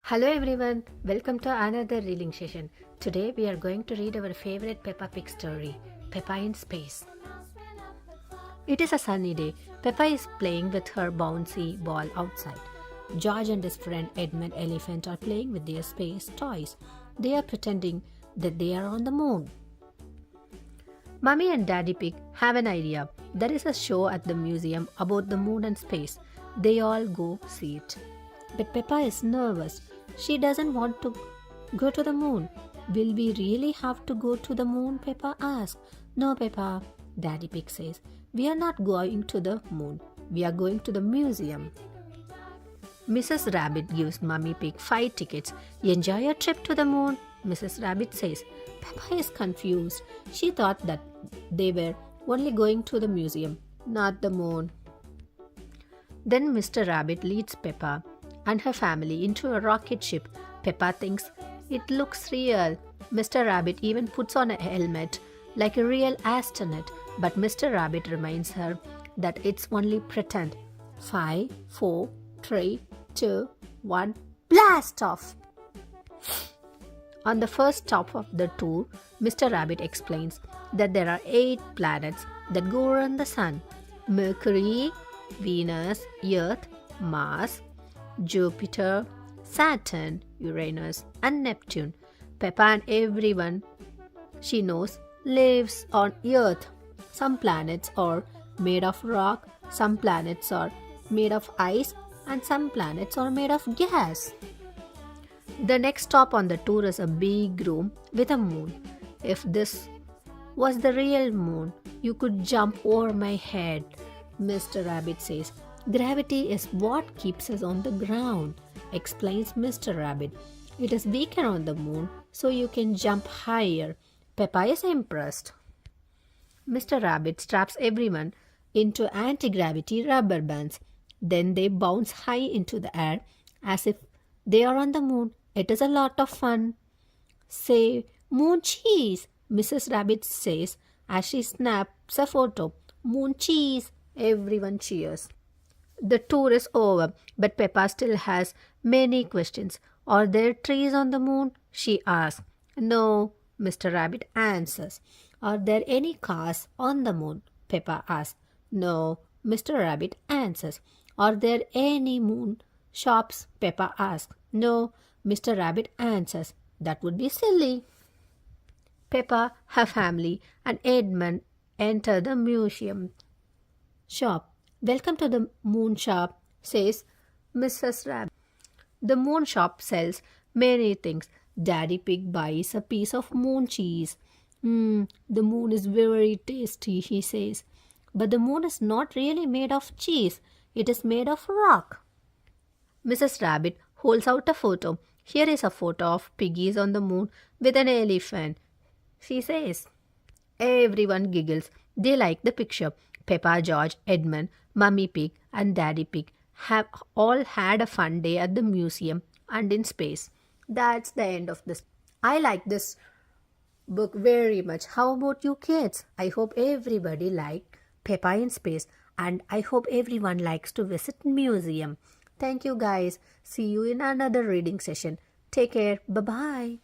Hello everyone, welcome to another reading session. Today we are going to read our favorite Peppa Pig story, Peppa in Space. It is a sunny day. Peppa is playing with her bouncy ball outside. George and his friend Edmund Elephant are playing with their space toys. They are pretending that they are on the moon. Mummy and Daddy Pig have an idea. There is a show at the museum about the moon and space. They all go see it. But Peppa is nervous. She doesn't want to go to the moon. Will we really have to go to the moon? Peppa asks. No, Peppa, Daddy Pig says. We are not going to the moon. We are going to the museum. Mrs. Rabbit gives Mummy Pig 5 tickets. Enjoy your trip to the moon, Mrs. Rabbit says. Peppa is confused. She thought that they were only going to the museum, not the moon. Then Mr. Rabbit leads Peppa and her family into a rocket ship. Peppa thinks it looks real. Mr. Rabbit even puts on a helmet like a real astronaut, but Mr. Rabbit reminds her that it's only pretend. 5, 4, 3, 2, 1, blast off! On the first stop of the tour, Mr. Rabbit explains that there are 8 planets that go around the sun: Mercury, Venus, Earth, Mars, Jupiter, Saturn, Uranus, and Neptune. Peppa and everyone she knows lives on Earth. Some planets are made of rock, some planets are made of ice, and some planets are made of gas. The next stop on the tour is a big room with a moon. If this was the real moon, you could jump over my head, Mr. Rabbit says. Gravity is what keeps us on the ground, explains Mr. Rabbit. It is weaker on the moon, so you can jump higher. Peppa is impressed. Mr. Rabbit straps everyone into anti-gravity rubber bands. Then they bounce high into the air as if they are on the moon. It is a lot of fun. Say, moon cheese, Mrs. Rabbit says as she snaps a photo. Moon cheese. Everyone cheers. The tour is over, but Peppa still has many questions. Are there trees on the moon? She asks. No, Mr. Rabbit answers. Are there any cars on the moon? Peppa asks. No, Mr. Rabbit answers. Are there any moon shops? Peppa asks. No, Mr. Rabbit answers. That would be silly. Peppa, her family, and Edmund enter the museum shop. Welcome to the moon shop, says Mrs. Rabbit. The moon shop sells many things. Daddy Pig buys a piece of moon cheese. The moon is very tasty, he says. But the moon is not really made of cheese. It is made of rock. Mrs. Rabbit holds out a photo. Here is a photo of piggies on the moon with an elephant, she says. Everyone giggles. They like the picture. Peppa, George, Edmund, Mummy Pig, and Daddy Pig have all had a fun day at the museum and in space. That's the end of this. I like this book very much. How about you kids? I hope everybody liked Peppa in Space, and I hope everyone likes to visit museum. Thank you guys. See you in another reading session. Take care. Bye-bye.